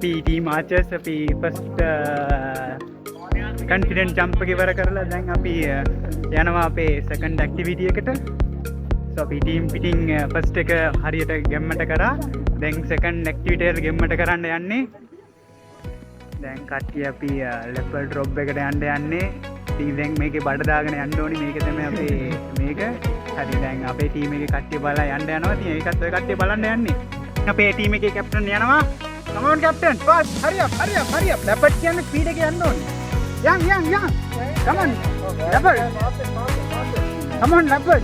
අපි ටීම් ආචර්ස් අපි first කන්ෆිඩන්ට් jump එක ඉවර කරලා දැන් අපි යනවා අපේ සෙකන්ඩ් ඇක්ටිවිටි එකට. සෝ අපි ටීම් පිටින් ෆස්ට් එක හරියට ගෙම්මට කරා. දැන් සෙකන්ඩ් ඇක්ටිවිටි එක ගෙම්මට කරන්න යන්නේ. දැන් කට්ටිය අපි ලෙවල් ඩ්‍රොප් එකට යන්නේ. ඉතින් දැන් මේකේ බඩ දාගෙන යන්න ඕනි. මේක තමයි අපේ මේක. හරි දැන් අපේ ටීම් එකේ කට්ටිය බලලා යන්න යනවා. ඉතින් ඒකත් ඔය කට්ටිය බලන්න යන්නේ. අපේ ටීම් එකේ කැප්ටන් යනවා. Come on captain, fast, hurry up. Leopard කියන්නේ ස්පීඩ් එකේ යන්න ඕනේ. Young. Come on. Leopard. Come on Leopard.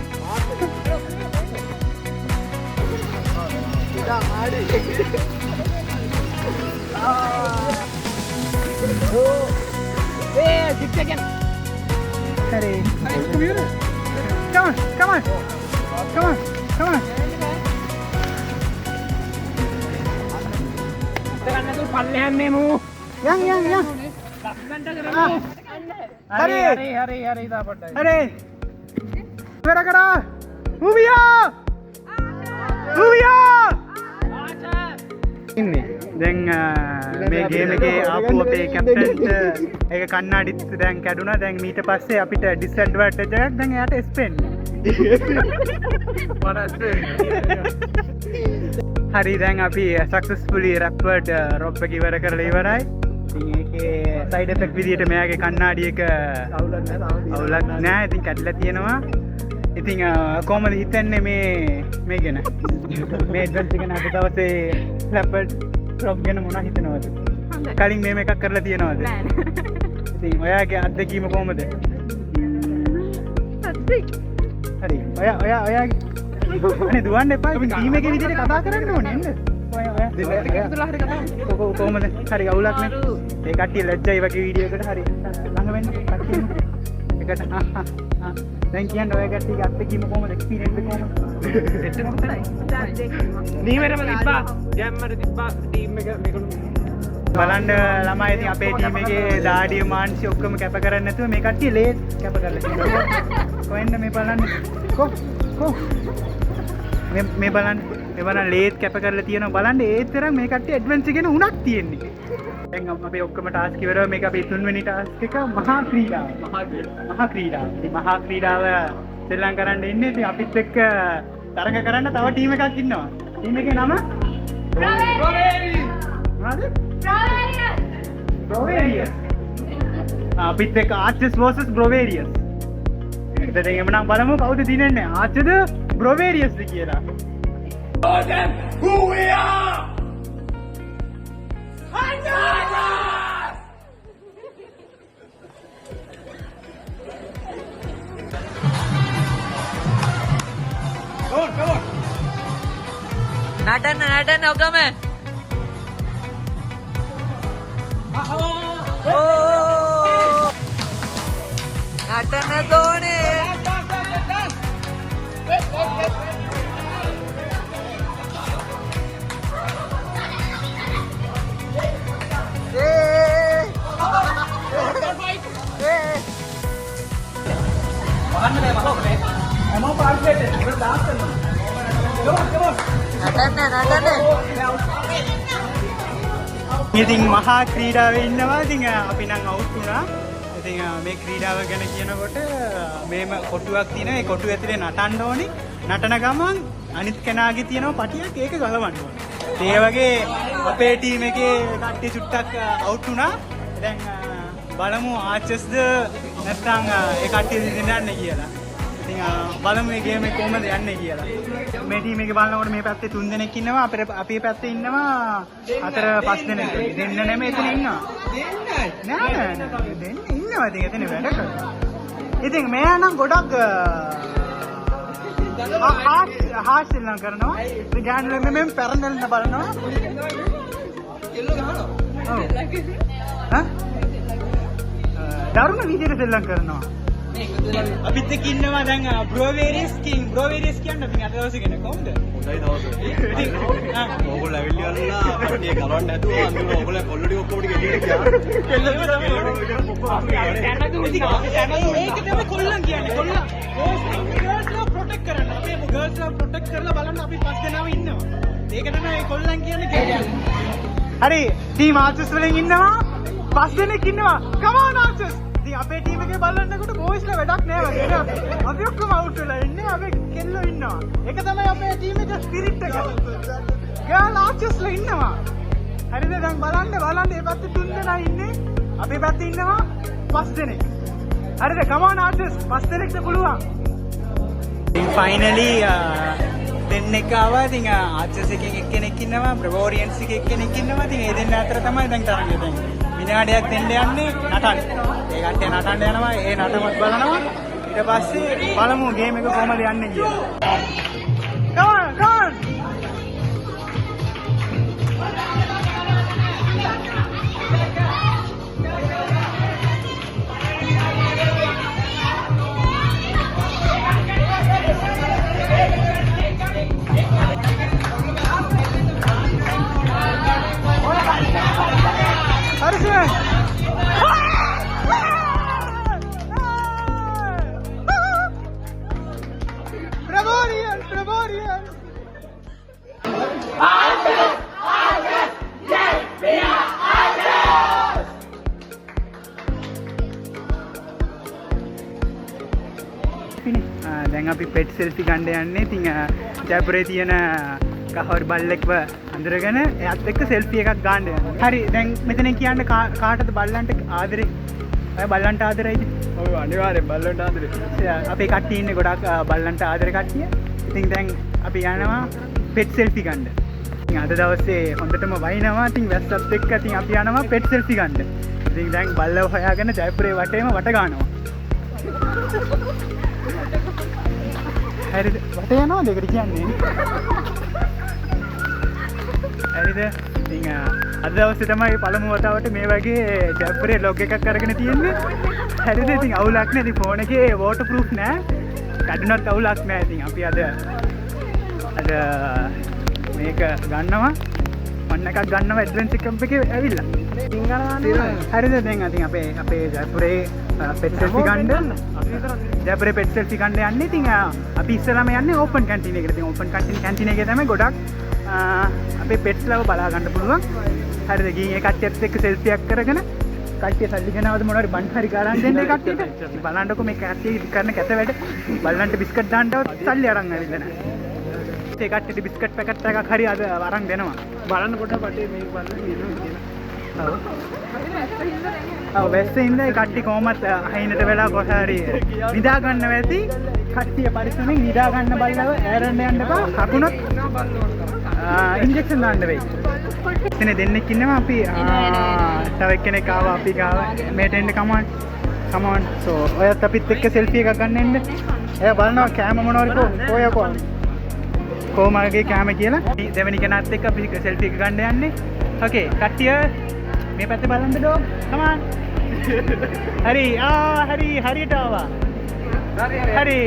Hey, six again. Hurry. Come on. Yang. Hurry. Mera kara. Uvia. Inni. Then මේ ගේම් එකේ ආපු අපේ කැප්ටන්ට ඒක කන්නාඩිත් දැන් කැඩුනා. දැන් ඊට පස්සේ අපිට ඩිස්ඇඩ්වාන්ටේජ් එකක් දැන් එයාට ස්පෙන්. හරි දැන් අපි සක්සස්ෆුලි රැප්වර්ඩ් රොප් එක ඉවර කරලා ඉවරයි. ඉතින් ඒකේ සයිඩ් එෆෙක්ට් විදියට මෙයාගේ කන්නාඩි එක අවුලක් නෑ. ඉතින් කැඩලා තියෙනවා. ඉතින් කොහමද හිතන්නේ මේ ගැන? මේ ඇඩ්වැන්චර් ගැන අද දවසේ රැප්වර්ඩ් රොප් ගැන මොනවා හිතනවද? කලින් මේක කරලා තියෙනවද? නෑ. ඉතින් ඔයාගේ අත්දැකීම කොහමද? හරි. ඔයා අනේ දුවන්න එපා. අපි ටීම් එකේ විදිහට කතා කරන්න ඕනේ නේද? ඔයා කොහමද? හරි අවුලක් නෑ. ඒ කට්ටිය ලැජ්ජයි වගේ වීඩියෝ එකට හරි ළඟ වෙන්න කට්ටිය. එකට දැන් කියන්න ඔය කට්ටියගේ අත්දැකීම කොහමද? එක්ස්පීරියන්ස් එක කොහමද? සෙට් එක හොඳයි. නීවරම තිබ්බා. ජැම්මර තිබ්බා ටීම් එක මේකළු. බලන්න ළමයි ඉතින් අපේ ටීම් එකේ දාඩිය මාන්සි ඔක්කොම කැප කරන්නේ නැතුව මේ කට්ටිය ලේට් කැප කරලා තියෙනවා. කොහෙන්ද මේ බලන්න? කො මේ බලන්න ලේට් කැප කරලා තියෙනවා. බලන්න ඒ තරම් මේ කට්ටිය ඇඩ්වැන්චර් ගැන උණක් තියෙන්නේ. දැන් අපේ ඔක්කොම ටාස්ක් ඉවරව මේක අපේ තුන්වෙනි ටාස්ක් එක මහා ක්‍රීඩාව. ඉතින් මහා ක්‍රීඩාව ශ්‍රී කරන්න ඉන්නේ. ඉතින් අපිත් එක්ක තරඟ කරන්න තව ටීම් එකක් ඉන්නවා. ටීම් එකේ නම Brovarius. අපිත් එක්ක Archers vs Brovarius. එතකොට එමුනම් බලමු කවුද දිනන්නේ? Archers Brovarius ද කියලා. Who we are? නටන්න ඔකම නටන්න දෝනේ ඉතින් මහා ක්‍රීඩාවේ ඉන්නවා. ඉතින් අපි නම් අවුට් වුණා. ඉතින් මේ ක්‍රීඩාව ගැන කියනකොට මේම කොටුවක් තියෙනවා. ඒ කොටුව ඇතුලේ නටන්න ඕනි. නටන ගමන් අනිත් කෙනාගේ තියෙනවා පටියක් ඒක ගලවන්න ඕනි. ඒ වගේ අපේ ටීම් එකේ කට්ටිය චුට්ටක් අවුට් වුණා. දැන් බලමු ආචර්ස්ද නැත්නම් ඒ කට්ටිය දිනන්නේ කියලා. ඉතින් බලමු මේ ගේම් එක කොහමද යන්නේ කියලා. මේ ටීම් එකේ බලනකොට මේ පැත්තේ 3 දෙනෙක් ඉන්නවා. අපේ පැත්තේ ඉන්නවා 4-5 දෙනෙක්. දෙන්න නෙමෙයි එතන ඉන්නවා. නෑ දෙන්න ඉන්නවා. ඉතින් එතන වැඩ කරනවා. ඉතින් මෙයා නම් ගොඩක් හාස් ශ්‍රී කරනවා. ඉතින් ගෑනුලා මෙහෙම පැරඳෙන්න බලනවා. කෙල්ල ගහනවා. ඔව්. දරුණු විදිහට ශ්‍රී කරනවා. අපිත් එක්ක ඉන්නවා දැන් Brovarius King. Brovarius කියන්නේ අපි අද දවසේ කෙනෙක් කොහොමද? හොඳයි දවසේ. ඉතින් ඕගොල්ලෝ ඇවිල්ලා කට්ටිය ගලවන්න නැතුව අන්තිම ඕගොල්ලෝ කොල්ලඩි ඔක්කොම ටික එළියට ගියා. ඒක තමයි කොල්ලන් කියන්නේ. කොල්ලා ගර්ල්ස්ලා ප්‍රොටෙක්ට් කරන්න. අපි ගර්ල්ස්ලා ප්‍රොටෙක්ට් කරලා බලන්න අපි 5 දෙනාම ඉන්නවා. ඒක තමයි කොල්ලන් කියන්නේ. හරි ටීම් ආචස් වලින් ඉන්නවා 5 දෙනෙක් ඉන්නවා come on ආචස් ඉතින් අපේ ටීම් එකේ බලන්නකොට බෝයිස්ලා වැඩක් නෑ වගේ නේ අපි ඔක්කොම අවුට් වෙලා ඉන්නේ අපේ කෙල්ලෝ ඉන්නවා ඒක තමයි අපේ ටීම් එකේ ස්පිරිට් එක ගර්ල් ආචස්ලා ඉන්නවා හරිද දැන් බලන්න මේ පැත්තේ 3 දෙනා ඉන්නේ අපේ පැත්තේ ඉන්නවා 5 දෙනෙක් හරිද come on ආචස් 5 දෙනෙක්ට පුළුවන් ඉතින් ෆයිනලි දෙන්නෙක් ආවා ඉතින් ආචස් එකෙන් එක්කෙනෙක් ඉන්නවා බ්‍රවෝරියන්ස් එකෙන් එක්කෙනෙක් ඉන්නවා ඉතින් ඒ දෙන්න අතර තමයි දැන් තරඟය දැන් විනාඩියක් දෙන්න යන්නේ නටන්න ඒ කට්ටිය නටන්න යනවා ඒ නටමත් බලනවා ඊට පස්සේ බලමු ගේම් එක කොහමද යන්නේ කියලා come on දැන් අපි පෙට් සෙල්ෆි ගන්න යන්නේ. ඉතින් ජයපුරේ තියෙන කහවර බල්ලෙක්ව අඳුරගෙන එයාත් එක්ක සෙල්ෆි එකක් ගන්න යනවා. හරි දැන් මෙතන කියන්න කාටද බල්ලන්ට ආදරේ? අය බල්ලන්ට ආදරයිද? ඔව් අනිවාර්යෙන් බල්ලන්ට ආදරේ. අපේ කට්ටිය ඉන්නේ ගොඩක් බල්ලන්ට ආදරේ කට්ටිය. ඉතින් දැන් අපි යනවා පෙට් සෙල්ෆි ගන්න. ඉතින් අද දවසේ හොඳටම වයින්නවා. ඉතින් වැස්සත් එක්ක ඉතින් අපි යනවා පෙට් සෙල්ෆි ගන්න. ඉතින් දැන් බල්ලව හොයාගෙන ජයපුරේ වටේම වට ගන්නවා. හරිද වට යනවා දෙකට කියන්නේ හරිද ඉතින් අද දවසේ තමයි පළමු වතාවට මේ වගේ ජයපුරේ ලොග් එකක් අරගෙන තියෙන්නේ හරිද ඉතින් අවුලක් නෑ ඉතින් ෆෝන් එකේ වෝටර් ප්‍රූෆ් නෑ කඩුණත් අවුලක් නෑ ඉතින් අපි අද මේක ගන්නවා මන්න එකක් ගන්නවා ඇඩ්වෙන්චර් කැම්ප් එකේ ඇවිල්ලා හරිද දැන් ඉතින් අපේ ජයපුරේ පෙට් සෙල්ෆි ගන්න ජයපුරේ පෙට් සෙල්ෆි ගන්න යන්නේ ඉතින් අපි ඉස්සරහම යන්නේ ඕපන් කැන්ටින් එකට. ඉතින් ඕපන් කැන්ටින් එකේ තමයි ගොඩක් අපේ පෙට්ස් ලව බලා ගන්න පුළුවන්. හරිද ගිහින් ඒ කට්ටියත් එක්ක සෙල්ෆියක් කරගෙන කට්ටිය සල්ලි ගෙනවද මොනවාරි බන් හරි ගාරන් දෙන්න ඒ කට්ටියට. ඉතින් බලන්නකො මේ කට්ටිය කරන කැත වැඩ බල්ලන්ට බිස්කට් දාන්නවත් සල්ලි අරන් ඇවිල්ලා නැහැ. ඒ කට්ටියට බිස්කට් පැකට් එකක් හරි අද අරන් දෙනවා. බලන්න පොඩ්ඩක් වටේ මේක බලන්න කියනවා කියලා. ඔව් වැස්සේ ඉඳලා ඒ කට්ටිය කොහොමත් අහිනට වෙලා කොහරි නිදා ගන්න වෙති කට්ටිය පරිස්සමෙන් නිදා ගන්න බල්ලව ඇරන්න යන්න එපා හකුණොත් ඉන්ජෙක්ෂන් දාන්න වෙයි. එතන දෙන්නෙක් ඉන්නවා අපි තව එක්කෙනෙක් ආවා අපි ගාව මේට එන්න කමෝන් සෝ ඔයත් අපිත් එක්ක සෙල්ෆි එකක් ගන්න එන්න. එයා බලනවා කැම මොනවද කොහමගේ කැම කියලා. දෙවෙනි කෙනාත් එක්ක අපි සෙල්ෆි එක ගන්න යන්නේ. ඕකේ කට්ටිය මේ පැත්තේ බලන්න ඩොග් come on හරි හරියට ආවා හරි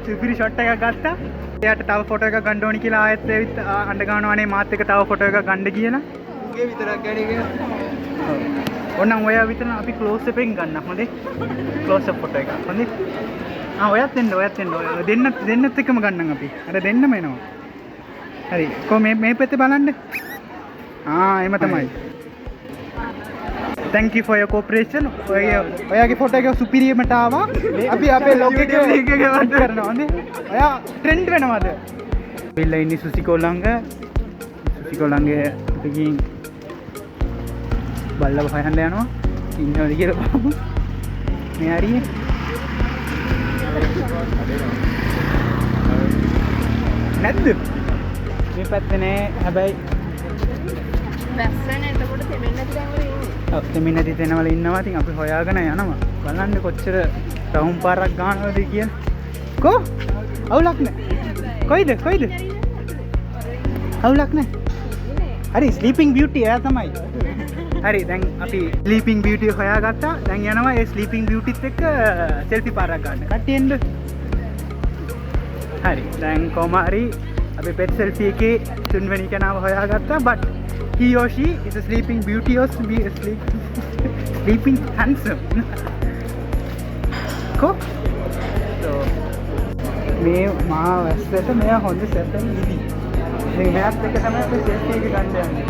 සුපිරි ෂොට් එකක් ගත්තා. එයාට තව ෆොටෝ එකක් ගන්න ඕනි කියලා ආයෙත් ඇවිත් අඬ ගන්නවානේ මාත් එක්ක තව ෆොටෝ එකක් ගන්න කියලා. උගේ විතරක් ගන්නේ කියලා. ඕනනම් ඔයා විතර අපි ක්ලෝස් එකෙන් ගන්න හොඳේ. ක්ලෝස් අප් ෆොටෝ එකක් හොඳේ. ඔයත් එන්න දෙන්නත් එක්කම ගන්නම් අපි. අර දෙන්නම එනවා. හරි කො මේ පැත්තේ බලන්න. එම තමයි. thank you for your cooperation. ඔයාගේ ෆොටෝ එක සුපිරියමට ආවා. අපි අපේ ලොග් එකේ ලින්ක් එක වත් කරනවා නේ. ඔයා ට්‍රෙන්ඩ් වෙනවද? බිල්ලා ඉන්නේ සුසිකෝ ළඟ. සුසිකෝ ළඟ ගිහින් බල්ලව හොයන්න යනවා. ඉන්නවද කියලා බලමු. මේ හරියේ. නැද්ද? මේ පැත්තේ නෑ හැබැයි වැස්සනේ එතකොට තෙමෙන්නේ නැති තැන් වල ඉන්නේ. ඔව් තෙමෙන්නේ නැති තැන් වල ඉන්නවා. ඉතින් අපි හොයාගෙන යනවා. බලන්න කොච්චර රවුම් පාරක් ගන්නවද කියලා. කො? අවුලක් නැහැ. කොයිද? අවුලක් නැහැ. හරි ස්ලීපින් බියුටි එයා තමයි. හරි දැන් අපි ස්ලීපින් බියුටි හොයාගත්තා. දැන් යනවා ඒ ස්ලීපින් බියුටිත් එක්ක සෙල්ෆි පාරක් ගන්න. කට්ටිය එන්න. හරි දැන් කොහම හරි අපි පෙට් සෙල්ෆි එකේ තුන්වෙනි කෙනාව හොයාගත්තා. but he or she is a sleeping beauty or sleeping handsome. Cool. So මේ මා වැස්සට මෙයා හොඳ සැතන් ඉදි. ඉතින් මෙයාත් එක තමයි අපි සෙල්ෆි එක ගන්න යන්නේ.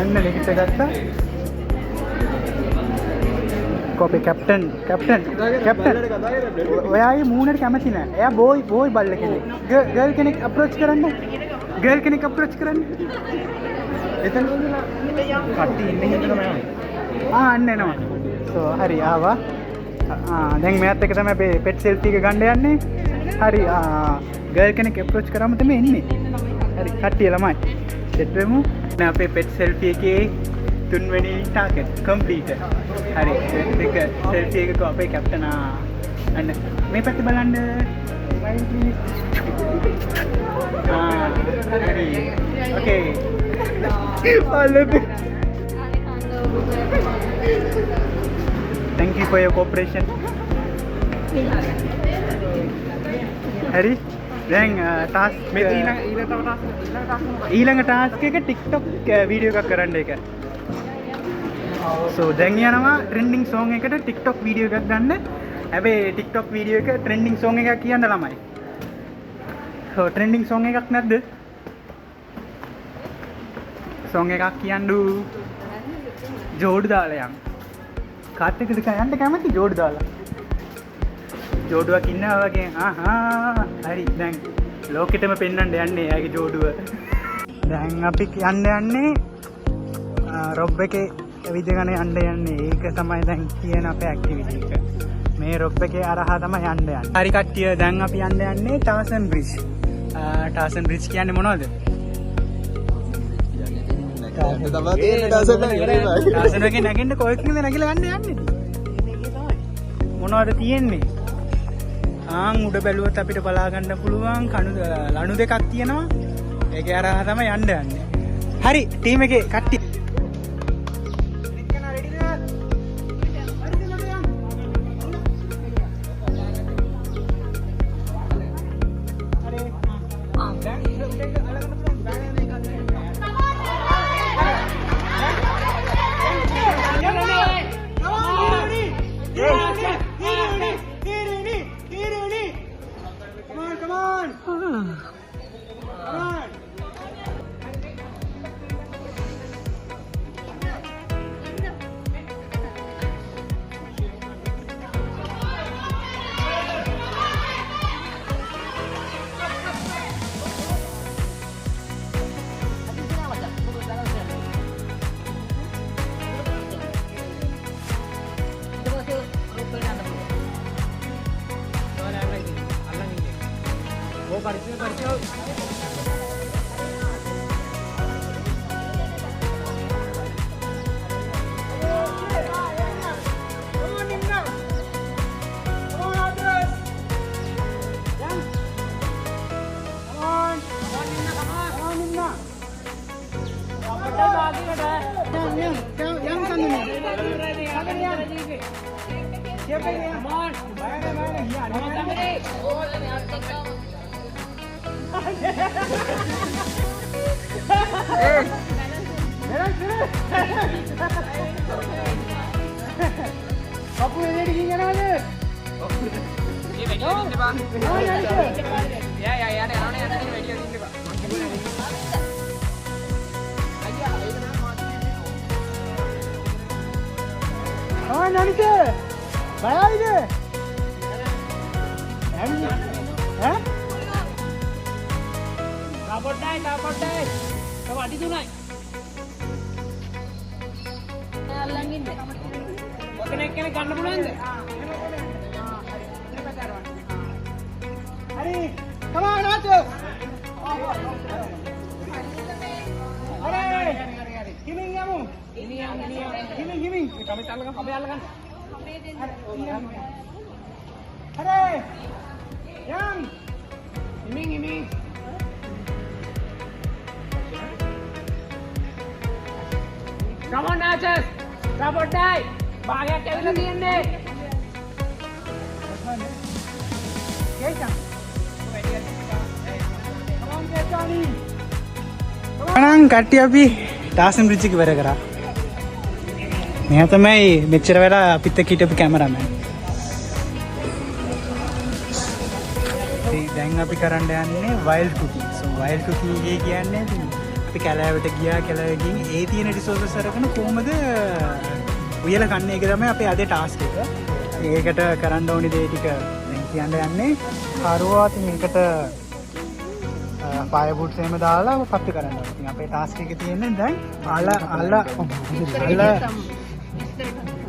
අන්න ලිඛිත ගත්තා. කොපි කැප්ටන් ඔයාගේ මූණට කැමති නෑ. එයා බෝයි බල්ල කෙනෙක්. ගර්ල් කෙනෙක් අප්‍රෝච් කරන්න. එතන කට්ටිය ඉන්නේ හින්දා මම. අන්න එනවා. සෝ හරි ආවා. දැන් මෙයාත් එක තමයි අපි පෙට් සෙල්ෆි එක ගන්න යන්නේ. හරි ගර්ල් කෙනෙක් අප්‍රෝච් කරාම තමයි එන්නේ. හරි කට්ටිය ළමයි. සෙට් වෙමු. දැන් අපේ පෙට් සෙල්ෆි එකේ තුන්වෙනි ටාගට් කම්ප්ලීට්. හරි දෙක සෙල්ෆි එකක අපේ කැප්ටන් අන්න මේ පැත්ත බලන්න. හරි ඕකේ. Thank you for your cooperation. හරි දැන් ටාස්ක් මේ ඊළඟ ටාස්ක් එක TikTok වීඩියෝ එකක් කරන්න එක. So දැන් යනවා trending song එකට TikTok වීඩියෝ එකක් ගන්න. හැබැයි TikTok වීඩියෝ එක trending song එකක් කියන්න ළමයි. So trending song එකක් නැද්ද? song එකක් කියන්නු. ජෝඩු දාලා යන්න. කාත් එක්කද යන්න කැමති ජෝඩු දාලා. ජෝඩුවක් ඉන්නවා වගේ. හරි දැන් ලෝකෙටම පෙන්වන්න යන්නේ එයාගේ ජෝඩුව. දැන් අපි යන්නේ රොබ් එකේ විදගෙන යන්න යන්නේ. ඒක තමයි දැන් කියන අපේ ඇක්ටිවිටි එක. මේ රොබ් එකේ අරහා තමයි යන්න යන්නේ. හරි කට්ටිය දැන් අපි යන්නේ ටාසන් බ්‍රිජ්. ටාසන් බ්‍රිජ් කියන්නේ මොනවද? ටාසන් එකේ නැගෙන්න කොහෙන්ද නැගිලා යන්නේ? මොනවද තියෙන්නේ? උඩ බැලුවොත් අපිට බලා ගන්න පුළුවන් ලණු දෙකක් තියෙනවා. ඒකේ අරහා තමයි යන්නේ. හරි ටීම් එකේ කට්ටිය Come on, Natchez! Support die! Bagyak ඇවිල්ලා තියෙන්නේ. අනං කට්ටිය අපි ටාසන් බ්‍රිජ් එක ඉවර කරා. මෙයා තමයි මෙච්චර වෙලා අපිත් එක්ක හිටපු කැමරාමෑන්. දැන් අපි කරන්න යන්නේ වයිල්ඩ් කුකින්. සෝ වයිල්ඩ් කුකින් කියන්නේ අපි කැලෑවට ගියා කැලෑවකින් ඒ තියෙන රිසෝසස් අරගෙන කොහොමද උයලා කන්නේ එක තමයි අපේ අද ටාස්ක් එක. ඒකට කරන්න ඕනි දේ ටික දැන් කියන්න යන්නේ. හරුවාත් මේකට ෆයර් බුට්ස් එහෙම දාලා පත්තු කරන්න ඕනේ. ඉතින් අපේ ටාස්ක් එක තියෙන්නේ දැන්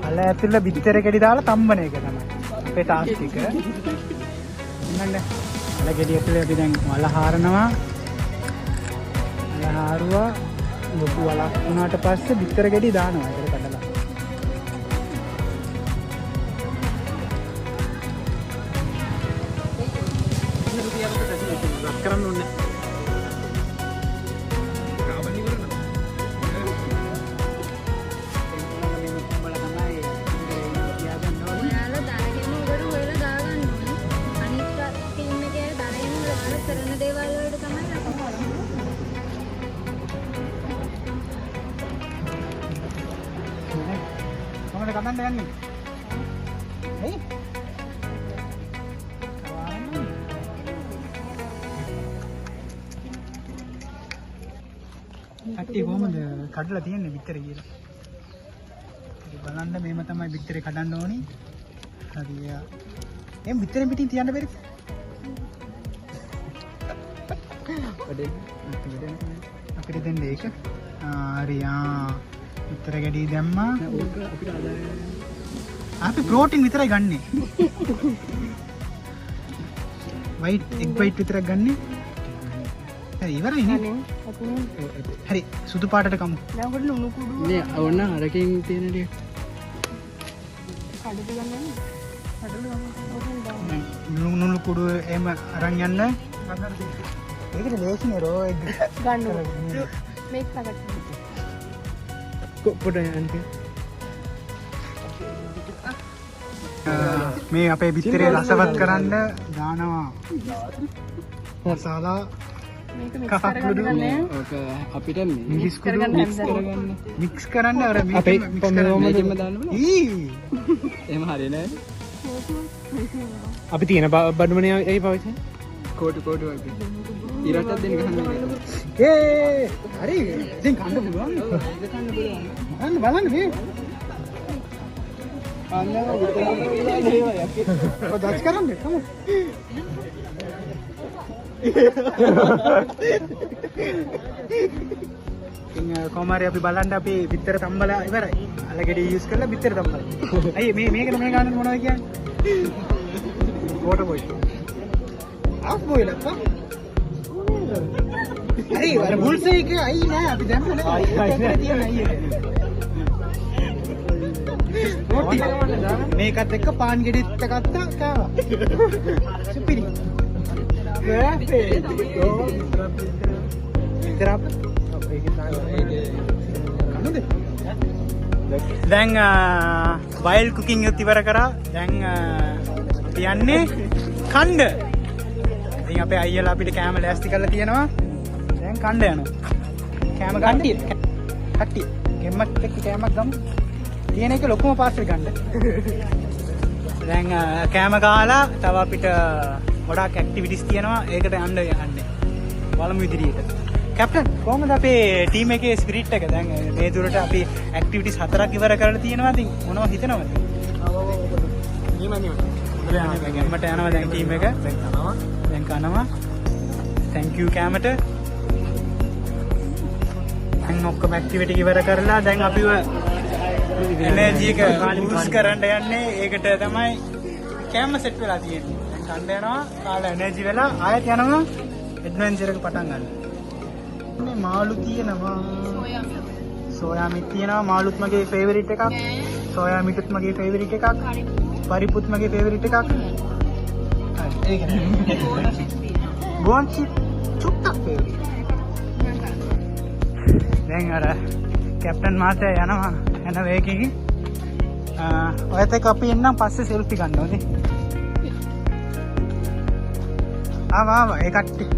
අල ඇතුළ බිත්තර කැඩි දාලා තම්බන එක තමයි අපේ ටාස්ක් එක. ඉන්නන්න අල ගෙඩි ඇතුළේ අපි දැන් වල හාරනවා. වල හාරුවා ලොකු වලක් වුණාට පස්සේ බිත්තර ගෙඩි දානවා ඒකට කඩලා. කරන්න ඕනේ. කමන්න යන්නේ. හේ? කට්ටිය කොහමද කඩලා තියන්නේ බිත්තර කියලා. බලන්න මේම තමයි බිත්තරේ කඩන්න ඕනි. හරි. එම් බිත්තරෙන් පිටින් තියන්න බැරිද? අපිට දෙන්න ඒක. හරි. බිත්තර ගැඩි දැම්මා. අපිට අපි ප්‍රෝටීන් විතරයි ගන්නෙ. වයිට් එග් වයිට් විතරක් ගන්නෙ. හරි ඉවරයි නේ. හරි සුදු පාටට කමු. දැන් ඔකට ලුණු කුඩු නේ ඕන අරකින් තියෙන ටික. කඩට ගන්න. ලුණු කුඩු එහෙම අරන් යන්න. ඒකට ලේසිනේ රෝ එග් ගන්න ඕනේ. මේක ළඟට. පොඩ යන්න. මේ අපේ බිත්තරේ රසවත් කරන්න දානවා. මසාලා කහකුඩු අපිට මික්ස් කරගන්න මික්ස් කරන්න අර අපේ මේකෙම දාන්න බෑ. එහෙම හරියන්නේ අපි තියෙන බඩුමනේ ඒ පාවිච්චි කෝටු වගේ ඉරටක් දෙන්න ගහන්න. හරි ඉතින් කන්න පුළුවන්. බලන්න මේ දස් කරන්න කම. කොමාරි අපි බලන්න අපි බිත්තර තම්බලා ඉවරයි. අලගෙඩි යූස් කරලා බිත්තර තම්බලා. අයියේ මේකට මේ ගන්න මොනවද කියන්නේ? Water Boyle. ආෆ් බොයිල් අප්පා. හරි අර බුල්සේ එක අයි නෑ අපි දැම්මනේ. අයි තියෙන අයියේ. මේකත් එක්ක පාන් ගෙඩිත් ගත්තා කාවා. සුපිරි. දැන් වයිල් කුකින් එකත් ඉවර කරා. දැන් තියන්නේ කණ්ඩ. ඉතින් අපේ අයියලා අපිට කෑම ලෑස්ති කරලා තියෙනවා. දැන් කණ්ඩ යනවා. කෑම කට්ටිය. ගෙම්මත් එක්ක කෑමක් ගමු. තියෙන එක ලොකුම පාර්සල් ගන්න. දැන් කෑම කාලා තව අපිට ගොඩාක් ඇක්ටිවිටිස් තියෙනවා. ඒකට යන්න යන්නේ. බලමු ඉදිරියට. කැප්ටන් කොහොමද අපේ ටීම් එකේ ස්පිරිට් එක? දැන් මේ දුරට අපි ඇක්ටිවිටිස් 4ක් ඉවර කරලා තියෙනවා. ඉතින් මොනවද හිතනවද? ගම්මට යනවා දැන් ටීම් එක. දැන් කනවා. thank you කැමට. දැන් ඔක්කොම ඇක්ටිවිටි ඉවර කරලා දැන් අපිව එනර්ජි එක බූස්ට් කරන්න යන්නේ. ඒකට තමයි කැම සෙට් වෙලා තියෙන්නේ. දැන් කන්න යනවා. කාලා එනර්ජි වෙලා ආයෙත් යනවා ඇඩ්වෙන්චර් එක පටන් ගන්න. මේ මාළු තියෙනවා. සෝයා මිට් තියෙනවා. මාළුත් මගේ ෆේවරිට් එකක්. සෝයා මිටුත් මගේ ෆේවරිට් එකක්. පරිප්පුත් මගේ ෆේවරිට් එකක්. හරි ඒක නේ. ගෝන්චි චුට්ටක් ෆේවරිට්. දැන් අර කැප්ටන් මාතේ යනවා. යන වේගකින් ඔයත් එක්ක අපි එන්නම් පස්සේ සෙල්ෆි ගන්න ඕනේ. ආවා ඒ කට්ටිය.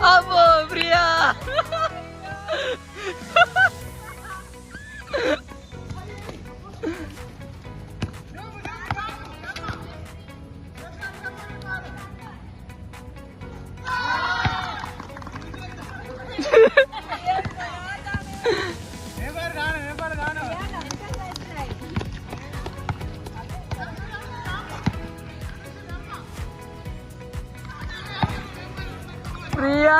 Apa Priya? Priya.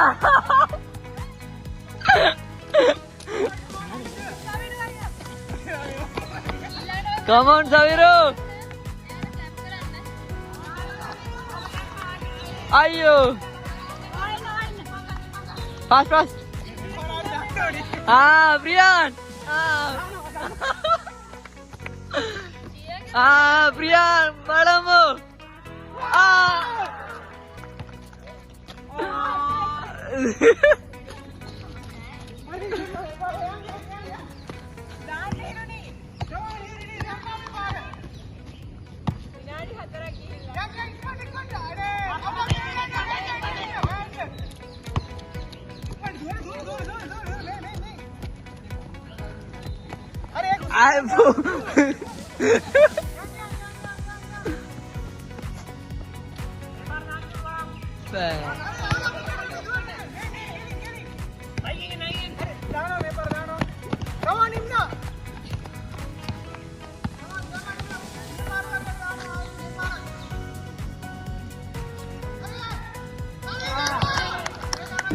Come on, Saviru. Ayo. Fast, fast. Brian. Brian, balamu.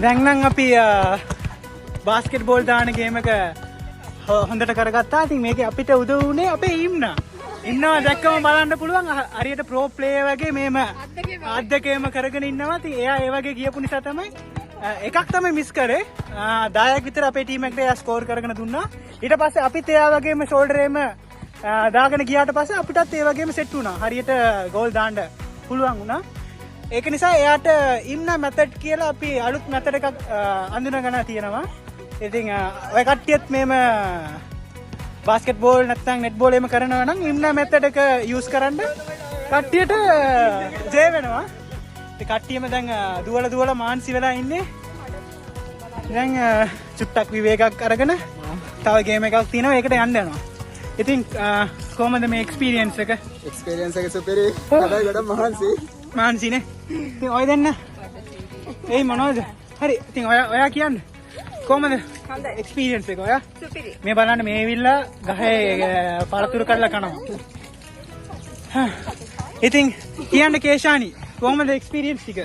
දැන් නම් අපි බාස්කට් බෝල් දාන ගේම් එක හොඳට කරගත්තා. ඉතින් මේකේ අපිට උදව් වුණේ අපේ ඉන්නවා දැක්කම බලන්න පුළුවන් හරියට ප්‍රෝ ප්ලේයර් වගේ මේම අද්දකේම කරගෙන ඉන්නවා. ඉතින් එයා ඒ වගේ ගියපු නිසා තමයි එකක් තමයි මිස් කරේ. 10ක් විතර අපේ ටීම් එකට එයා ස්කෝර් කරගෙන දුන්නා. ඊට පස්සේ අපිත් එයා වගේම ෂෝල්ඩර් එකම දාගෙන ගියාට පස්සේ අපිටත් ඒ වගේම සෙට් වුණා. හරියට ගෝල් දාන්න පුළුවන් වුණා. ඒක නිසා එයාට ඉන්න මෙතඩ් කියලා අපි අලුත් මෙතඩ් එකක් අඳුනගෙන තියෙනවා. ඉතින් ඔය කට්ටියත් මේම බාස්කට් බෝල් නැත්නම් නෙට් බෝල් එහෙම කරනවා නම් ඉන්න මෙතඩ් එක යූස් කරන්න කට්ටියට ජය වෙනවා. ඉතින් කට්ටියම දැන් දුවලා මාන්සි වෙලා ඉන්නේ. දැන් චුට්ටක් විවේකයක් අරගෙන තව ගේම් එකක් තියෙනවා. ඒකට යන්න යනවා. ඉතින් කොහමද මේ එක්ස්පීරියන්ස් එක? එක්ස්පීරියන්ස් එක සුපිරි. හැබැයි ගොඩක් මහන්සි. මාන්සිනේ. ඉතින් ඔය දෙන්න. එයි මොනවද? හරි. ඉතින් ඔයා කියන්න. කොහමද? හොඳයි. එක්ස්පීරියන්ස් එක ඔයා? සුපිරි. මේ බලන්න මේ ඇවිල්ලා ගහේ පළතුරු කරලා කනවා. ඉතින් කියන්න කේෂානි කොහමද එක්ස්පීරියන්ස් එක?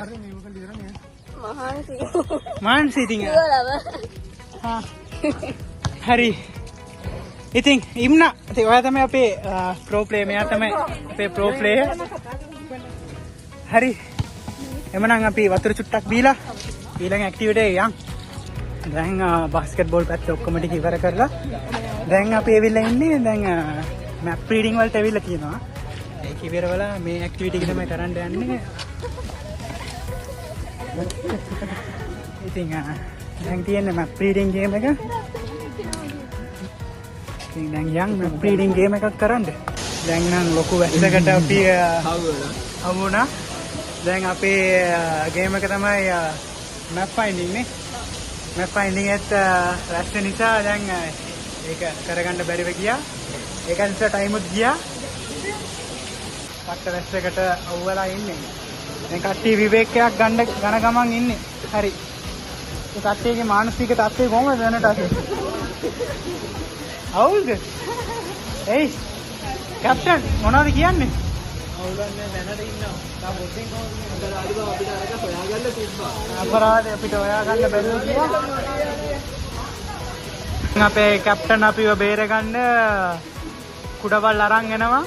මහන්සි. මාන්සි ඉතින්. හරි. ඉතින් ඉම්නා ඉතින් ඔයා තමයි අපේ ප්‍රෝ ප්ලේයර්. මෙයා තමයි අපේ ප්‍රෝ ප්ලේයර්. හරි. එමනම් අපි වතුර චුට්ටක් බීලා ඊළඟ ඇක්ටිවිටි එක යන්. දැන් බාස්කට් බෝල් පැත්ත ඔක්කොම ටික ඉවර කරලා දැන් අපි ඇවිල්ලා ඉන්නේ දැන් මැප් රීඩින් වලට ඇවිල්ලා තියෙනවා. ඒක ඉවරවලා මේ ඇක්ටිවිටි එක තමයි කරන්න යන්නේ. ඉතින් දැන් තියෙන්නේ මැප් රීඩින් ගේම් එක. ඉතින් දැන් යන් මැප් රීඩින් ගේම් එකක් කරන්න. දැන් නම් ලොකු වැස්සකට අපි හමු වුණා. දැන් අපේ ගේම් එක තමයි මැප් ෆයින්ඩින් නේ. මැප් ෆයින්ඩින් එකත් රැස්ත නිසා දැන් ඒක කරගන්න බැරිව ගියා. ඒක නිසා ටයිමුත් ගියා. පට්ට වැස්සකට අවුවලා ඉන්නේ. දැන් කට්ටිය විවේකයක් ගන්න ගමන් ඉන්නේ. හරි. ඒ කට්ටියගේ මානසික තත්ත්වය කොහොමද දැනට අද? අවුල්ද? එයි. කැප්ටන් මොනවද කියන්නේ? අවුලන්නේ දැනට ඉන්නවා. තා පොඩ්ඩෙන් කොහොමද අපිට අරක හොයාගන්න තිබ්බා. අපරාධ අපිට හොයාගන්න බැරුව ගියා. අපේ කැප්ටන් අපිව බේරගන්න කුඩවල් අරන් එනවා.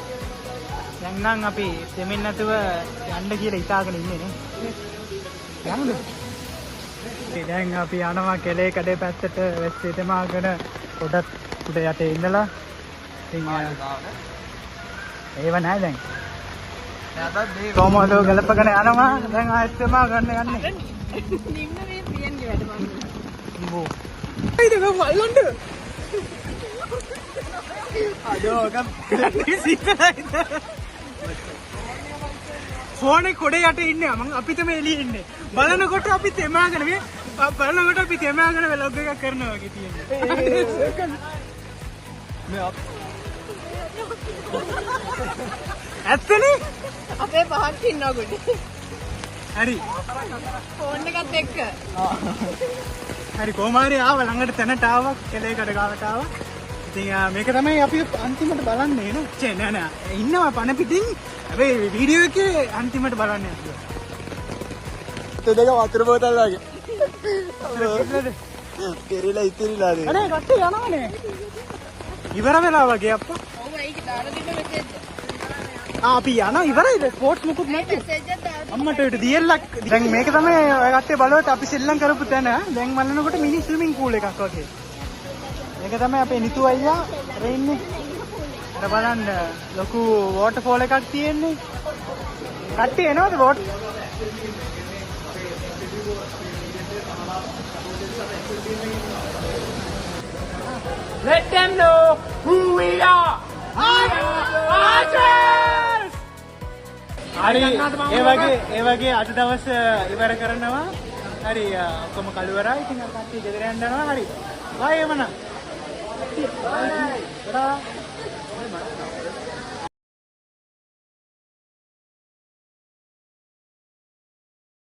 දැන් නම් අපි දෙමින් නැතුව යන්න කියලා හිතාගෙන ඉන්නේ නේ. යන්නද? දැන් අපි යනවා කෙලේ කඩේ පැත්තට වැස්සේ තමාගෙන පොඩක් උඩ යටේ ඉඳලා. ඉතින් ඒව නැහැ දැන්. කොහොමද ගලපගෙන යනවා දැන් ආයෙත් තමාගන්න යන්නේ. නිම්න මේ ප්‍රියන්ගේ වැඩ මම. බෝ. ඒක වල්ලොන්ද? අදෝ ගම් සිකයිද? ෆෝනේ කොඩේ යට ඉන්නේ මම අපි තමයි එළියේ ඉන්නේ. බලනකොට අපි තෙමාගෙන මේ බලනකොට අපි තෙමාගෙන වලොග් එකක් කරනවා වගේ තියෙනවා. මේ ඇත්තනේ අපේ පහක් ඉන්නවා ගොඩේ. හරි. ෆෝන් එකත් එක්ක. හරි කොහම හරි ආව ළඟට තැනට ආවා කෙලේකට ගාවට ආවා. ඉතින් මේක තමයි අපි අන්තිමට බලන්නේ නේ. චේ නෑ නෑ ඉන්නවා පණ පිටින්. හැබැයි වීඩියෝ එකේ අන්තිමට බලන්නේ අපි. දෙක වතුර බෝතල් වගේ. පෙරිලා ඉතිරිලා දේ. අනේ කට්ටිය යනවනේ. ඉවර වෙලා වගේ අප්පා. ඔව් ඒක දාලා තිබ්බ මෙසේජ්. අපි යනවා ඉවරයිද ස්පෝර්ට්ස් මුකුත් නැති මෙසේජ් එක දාලා අම්මට ඒට දියෙල්ලක් දැන් මේක තමයි ඔය කට්ටිය බලවට අපි සෙල්ලම් කරපු තැන දැන් මල්ලනකොට මිනි ස්විමින් pool එකක් වගේ මේක තමයි අපේ නිතු අයියා අර ඉන්නේ අර බලන්න ලොකු වෝටර්ෆෝල් එකක් තියෙන්නේ කට්ටිය එනවද vote Let them know who we are. Archers! හරි ඒ වගේ අද දවස් ඉවර කරනවා හරි ඔක්කොම කළුවරයි ඉතින් කට්ටිය ගෙදර යන්න යනවා හරි බයි එමනම්